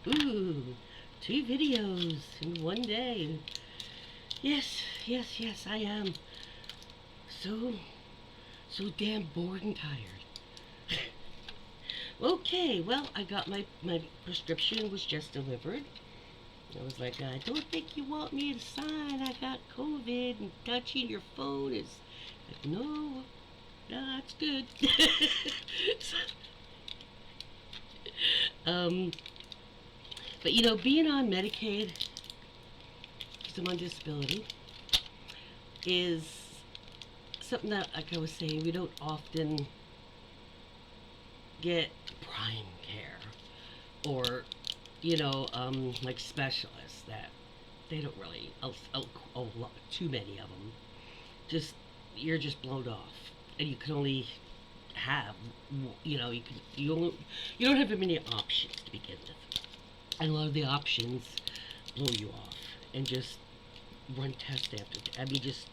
Ooh, two videos in one day. Yes, yes, yes, I am so, so damn bored and tired. Okay, well, I got my prescription was just delivered. I was like, I don't think you want me to sign. I got COVID, and touching your phone is like, no, no, that's good. um, but being on Medicaid because I'm on disability is something that, like I was saying, we don't often get prime care or like specialists that they don't really lot, too many of them. Just you're just blown off, and you can only have you don't have very many options to begin with, and a lot of the options blow you off and just run test after I mean just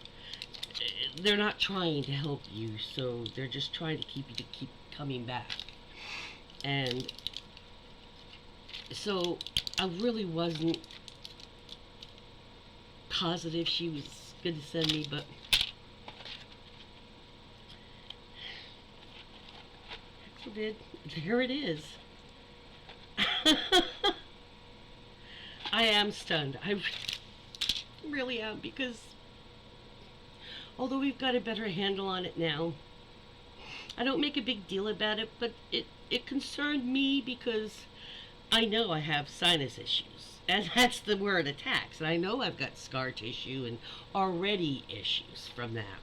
they're not trying to help you, so they're just trying to keep you to keep coming back. And so I really wasn't positive she was going to send me, but she did. Here it is. I am stunned. I really am, because although we've got a better handle on it now, I don't make a big deal about it, but it concerned me because I know I have sinus issues. And that's the word, attacks. And I know I've got scar tissue and already issues from that.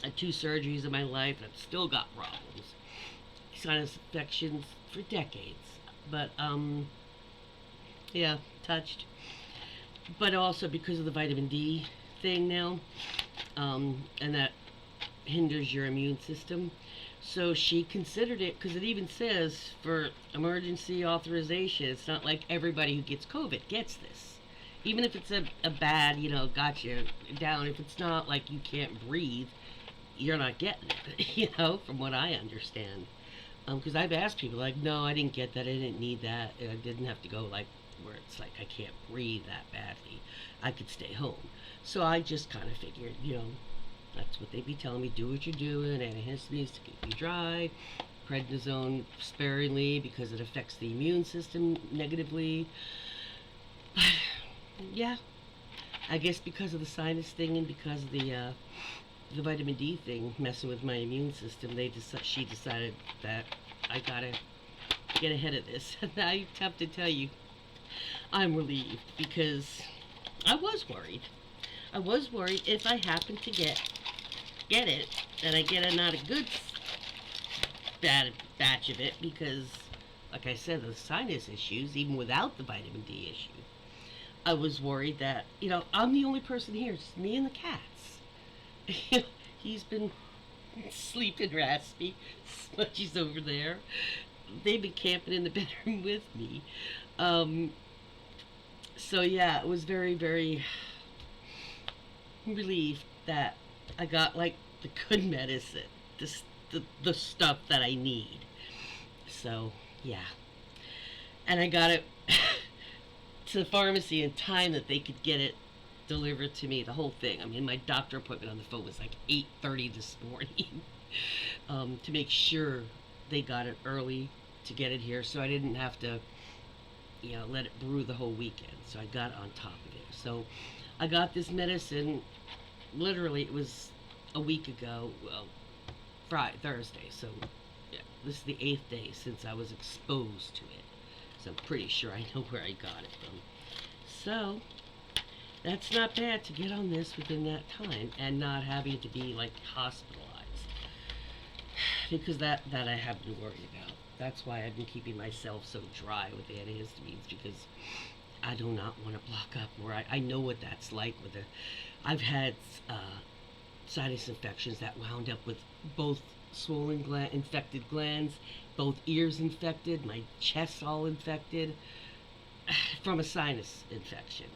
I had two surgeries in my life and I've still got problems. Sinus infections for decades. But, yeah, touched. But also because of the vitamin D thing now, and that hinders your immune system. So she considered it, because it even says for emergency authorization, it's not like everybody who gets COVID gets this. Even if it's a bad, got you down, if it's not like you can't breathe, you're not getting it, from what I understand. Because I've asked people, like, no, I didn't get that, I didn't need that, I didn't have to go, like, where it's like I can't breathe that badly. I could stay home. So I just kind of figured, that's what they be telling me. Do what you're doing. Antihistamines to keep you dry. Prednisone sparingly because it affects the immune system negatively. But yeah, I guess because of the sinus thing and because of the vitamin D thing messing with my immune system, she decided that I gotta get ahead of this. And I have to tell you, I'm relieved, because I was worried. I was worried if I happen to get it, and I get a not a good bad batch of it, because, like I said, the sinus issues, even without the vitamin D issue, I was worried that, I'm the only person here, it's me and the cats. He's been sleeping raspy. Smudgy's over there. They've been camping in the bedroom with me. So yeah, it was very, very relieved that I got like the good medicine, the stuff that I need. So yeah, and I got it to the pharmacy in time that they could get it delivered to me. The whole thing. I mean, my doctor appointment on the phone was like 8:30 this morning, to make sure they got it early to get it here, so I didn't have to, let it brew the whole weekend. So I got on top of it. So I got this medicine. Literally, it was a week ago. Well, Thursday. So yeah, this is the 8th day since I was exposed to it. So I'm pretty sure I know where I got it from. So that's not bad to get on this within that time and not having to be like hospitalized, because that I have been worried about. That's why I've been keeping myself so dry with the antihistamines, because I do not want to block up where I know what that's like with I've had sinus infections that wound up with both swollen infected glands, both ears infected, my chest all infected from a sinus infection.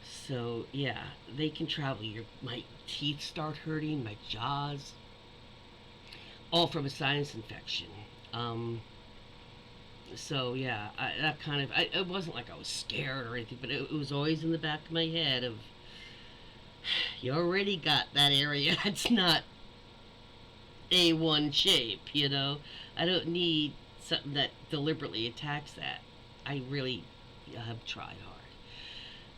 So yeah, they can travel. My teeth start hurting, my jaws, all from a sinus infection. So yeah, that kind of it wasn't like I was scared or anything, but it was always in the back of my head of you already got that area that's not A1 shape, you know. I don't need something that deliberately attacks that. I really have tried hard.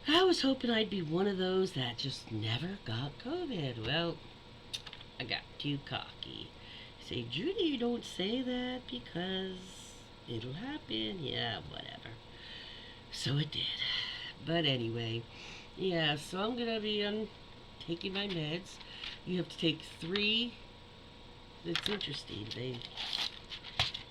I was hoping I'd be one of those that just never got COVID. Well, I got too cocky. Say, Judy, you don't say that because it'll happen. Yeah, whatever. So it did. But anyway, yeah, so I'm gonna be taking my meds. You have to take 3. It's interesting.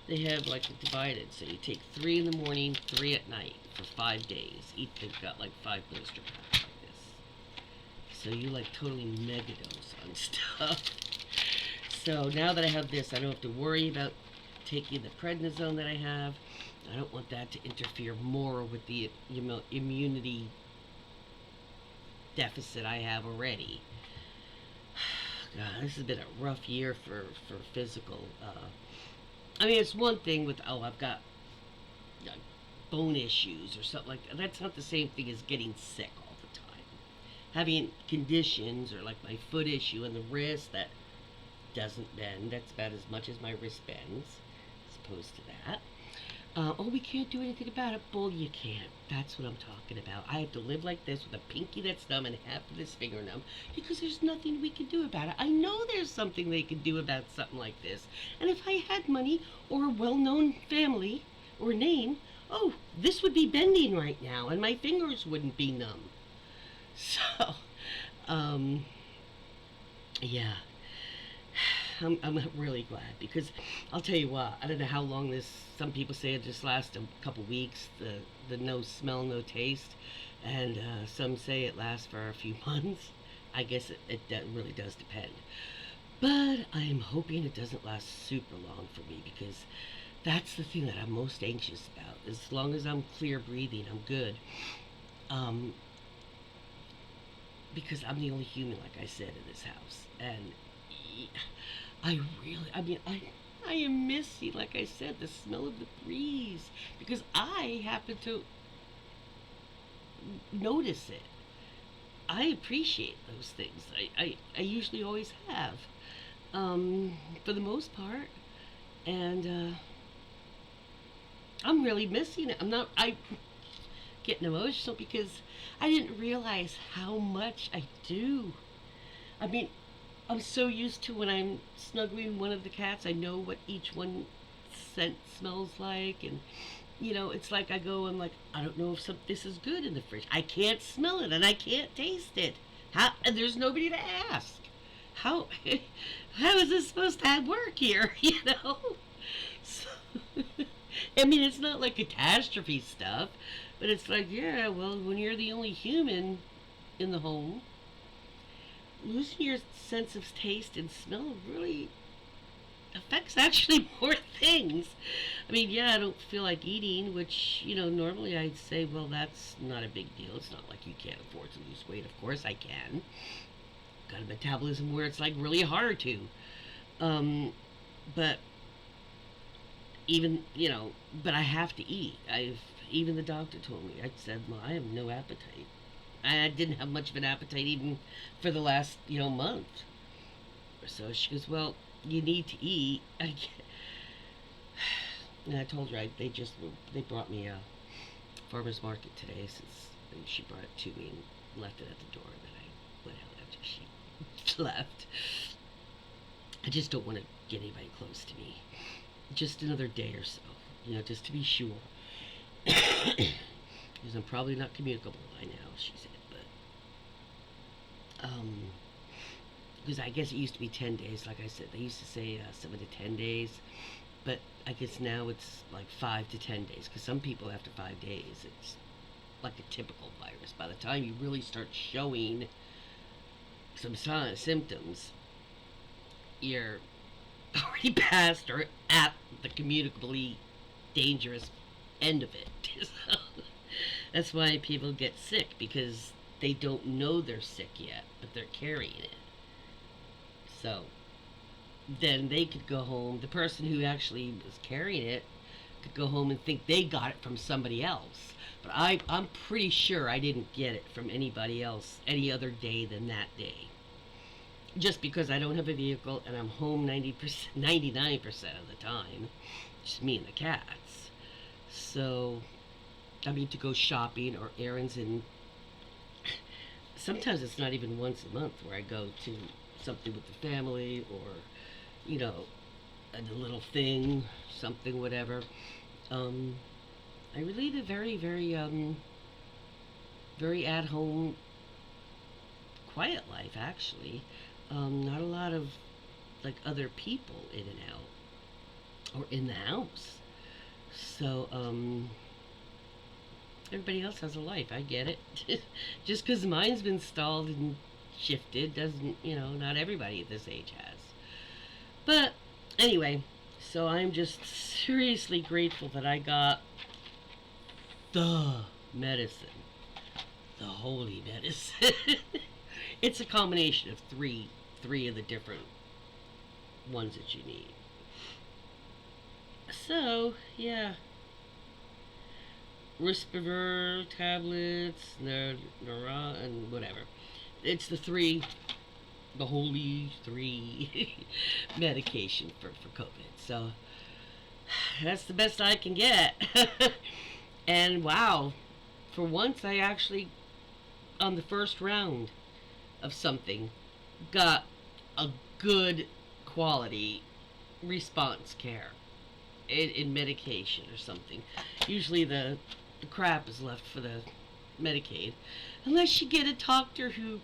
They have like it divided. So you take 3 in the morning, 3 at night for 5 days. Each they've got like 5 blister packs like this. So you like totally mega dose on stuff. So now that I have this, I don't have to worry about taking the prednisone that I have. I don't want that to interfere more with the immunity deficit I have already. God, this has been a rough year for physical. I mean, it's one thing with, I've got bone issues or something like that. That's not the same thing as getting sick all the time. Having conditions or like my foot issue in the wrist that doesn't bend, that's about as much as my wrist bends, as opposed to that. Oh, we can't do anything about it. Bull, you can't. That's what I'm talking about. I have to live like this with a pinky that's numb and half of this finger numb because there's nothing we can do about it. I know there's something they can do about something like this. And if I had money or a well-known family or name, oh, this would be bending right now and my fingers wouldn't be numb. So, yeah. I'm really glad because I'll tell you what, I don't know how long this, some people say it just lasts a couple weeks, the no smell, no taste, and some say it lasts for a few months. I guess it really does depend. But I'm hoping it doesn't last super long for me because that's the thing that I'm most anxious about. As long as I'm clear breathing, I'm good. Because I'm the only human, like I said, in this house. And I am missing, like I said, the smell of the breeze because I happen to notice it. I appreciate those things. I usually always have, for the most part, and I'm really missing it. I getting emotional because I didn't realize how much I do. I mean, I'm so used to when I'm snuggling one of the cats, I know what each one scent smells like, and it's like I go, I'm like, I don't know if this is good in the fridge. I can't smell it and I can't taste it. How? And there's nobody to ask. How? How is this supposed to work here? So, I mean, it's not like catastrophe stuff, but it's like, yeah, well, when you're the only human in the home, losing your sense of taste and smell really affects actually more things. I mean, yeah, I don't feel like eating, which, normally I'd say, well, that's not a big deal. It's not like you can't afford to lose weight. Of course I can. Got a metabolism where it's like really hard to. But even, but I have to eat. Even the doctor told me, I said, well, I have no appetite. I didn't have much of an appetite even for the last, month. So she goes, well, you need to eat. And I told her they brought me a farmer's market today since she brought it to me and left it at the door. And then I went out after she left. I just don't want to get anybody close to me. Just another day or so, just to be sure. Because I'm probably not communicable by now, she said, but because I guess it used to be 10 days, like I said. They used to say 7 to 10 days, but I guess now it's like 5 to 10 days, because some people after 5 days, it's like a typical virus. By the time you really start showing some symptoms, you're already past or at the communicably dangerous end of it. So, that's why people get sick, because they don't know they're sick yet, but they're carrying it. So then they could go home. The person who actually was carrying it could go home and think they got it from somebody else. But I'm pretty sure I didn't get it from anybody else any other day than that day. Just because I don't have a vehicle and I'm home 90%, 99% of the time. Just me and the cats. So, I mean, to go shopping or errands, and sometimes it's not even once a month where I go to something with the family, or, you know, a little thing, something, whatever. Um, I lead a very, very, very at home, quiet life, actually. Not a lot of, like, other people in and out, or in the house. So, everybody else has a life. I get it. Just because mine's been stalled and shifted doesn't, not everybody at this age has. But anyway, so I'm just seriously grateful that I got the medicine, the holy medicine. It's a combination of three of the different ones that you need. So, yeah. Risperdal tablets, and whatever. It's the holy three medication for COVID. So, that's the best I can get. And wow, for once I actually, on the first round of something, got a good quality response care in medication or something. Usually the crap is left for the Medicaid, unless you get a doctor who,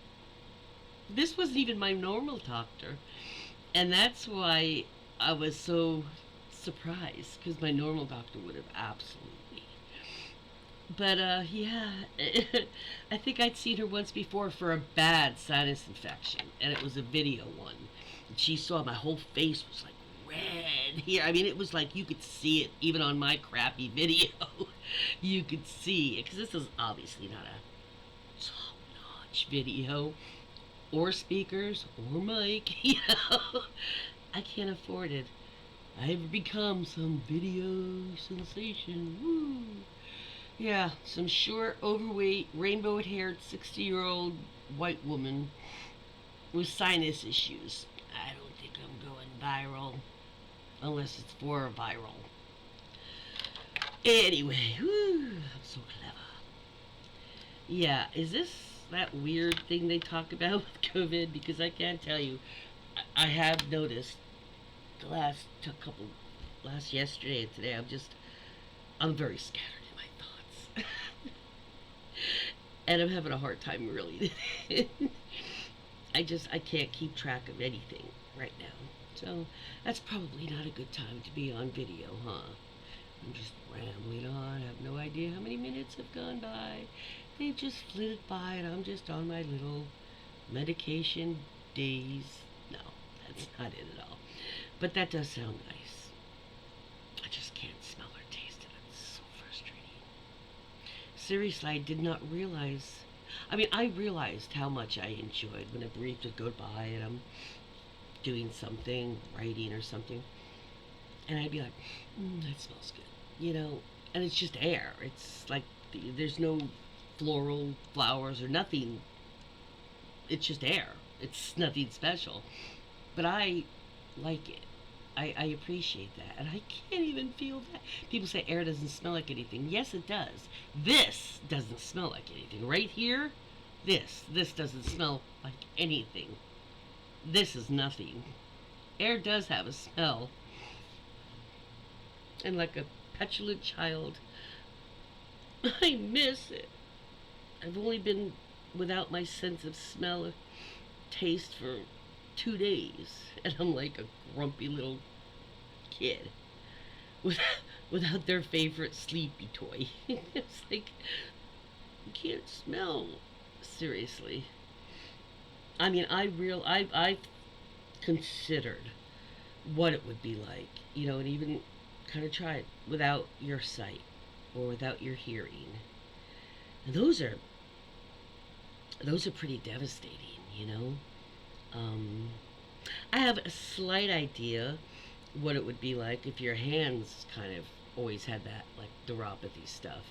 this wasn't even my normal doctor, and that's why I was so surprised, because my normal doctor would have absolutely. But yeah, I think I'd seen her once before for a bad sinus infection, and it was a video one. And she saw my whole face was like red here. I mean, it was like you could see it even on my crappy video. You could see it, because this is obviously not a top-notch video, or speakers, or mic. I can't afford it. I've become some video sensation. Woo! Yeah, some short, overweight, rainbow-haired 60-year-old white woman with sinus issues. I don't think I'm going viral, unless it's for viral. Anyway, whew, I'm so clever. Yeah, is this that weird thing they talk about with COVID? Because I can't tell you, I have noticed the last yesterday and today, I'm very scattered. And I'm having a hard time really. I can't keep track of anything right now. So that's probably not a good time to be on video, huh? I'm just rambling on. I have no idea how many minutes have gone by. They've just flitted by, and I'm just on my little medication days. No, that's not it at all. But that does sound nice. I just can't smell or taste it. It's so frustrating. Seriously, I did not realize. I mean, I realized how much I enjoyed when a brief would go by and I'm doing something, writing or something, and I'd be like, that smells good, and it's just air. It's like there's no floral flowers or nothing. It's just air. It's nothing special. But I like it. I appreciate that. And I can't even feel that. People say air doesn't smell like anything. Yes, it does. This doesn't smell like anything. Right here, this doesn't smell like anything. This is nothing. Air does have a smell. And like a petulant child, I miss it. I've only been without my sense of smell or taste for 2 days, and I'm like a grumpy little kid without their favorite sleepy toy. It's like, you can't smell. Seriously. I mean, I've considered what it would be like, and even kind of tried without your sight or without your hearing. And those are pretty devastating. I have a slight idea what it would be like if your hands kind of always had that, like neuropathy stuff.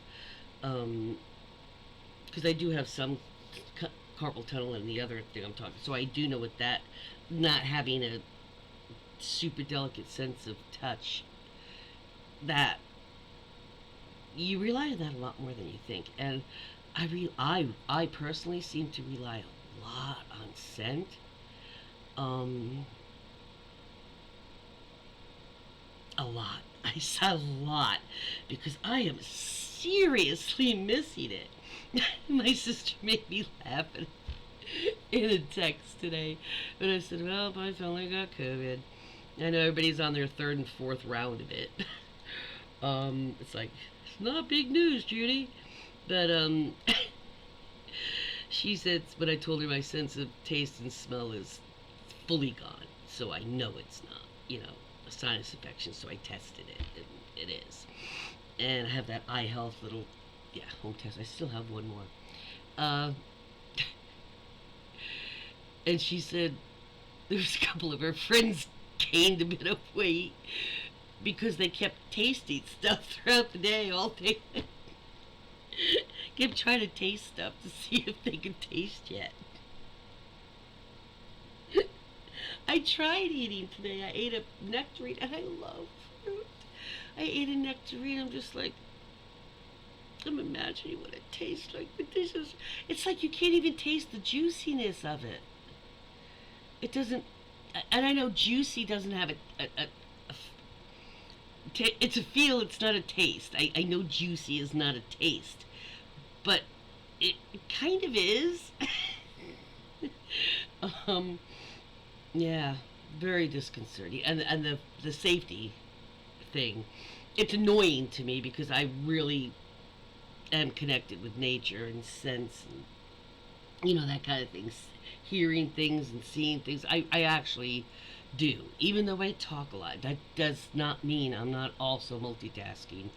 Um, because I do have some carpal tunnel and the other thing I'm talking. So I do know what that, not having a super delicate sense of touch, that you rely on that a lot more than you think. And I personally seem to rely a lot on scent. Um, a lot. I said a lot because I am seriously missing it. My sister made me laugh in a text today, but I said, "Well, I finally got COVID." I know everybody's on their third and fourth round of it. It's like it's not big news, Judy, but she said, but I told her my sense of taste and smell is fully gone, so I know it's not, a sinus infection. So I tested it, and it is. And I have that eye health little, yeah, home test. I still have one more. Uh, and she said there's a couple of her friends gained a bit of weight because they kept tasting stuff throughout the day, all day. Kept trying to taste stuff to see if they could taste yet. I tried eating today. I ate a nectarine, and I love fruit. I ate a nectarine. I'm just like, I'm imagining what it tastes like. But it's like you can't even taste the juiciness of it. It doesn't, and I know juicy doesn't have it's a feel, it's not a taste. I know juicy is not a taste, but it kind of is. um, yeah, very disconcerting. And the safety thing, it's annoying to me because I really am connected with nature and sense and that kind of thing. Hearing things and seeing things. I actually do. Even though I talk a lot, that does not mean I'm not also multitasking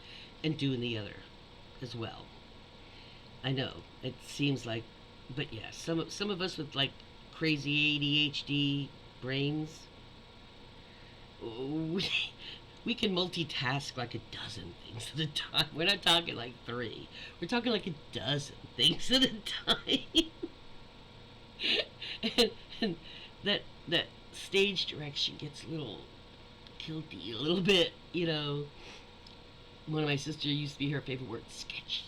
and doing the other as well. I know it seems like, but yeah, some of us with like crazy ADHD brains, we, we can multitask like a dozen things at a time. We're not talking like three. We're talking like a dozen things at a time. and that stage direction gets a little guilty, a little bit. One of my sisters used to be her favorite word, sketchy.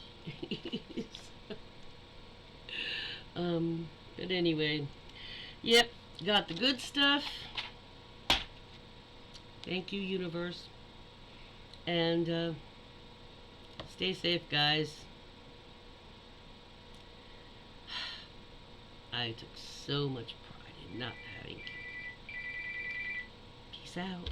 But anyway, yep, got the good stuff. Thank you, universe, and stay safe, guys. I took so much pride in not having. Peace out.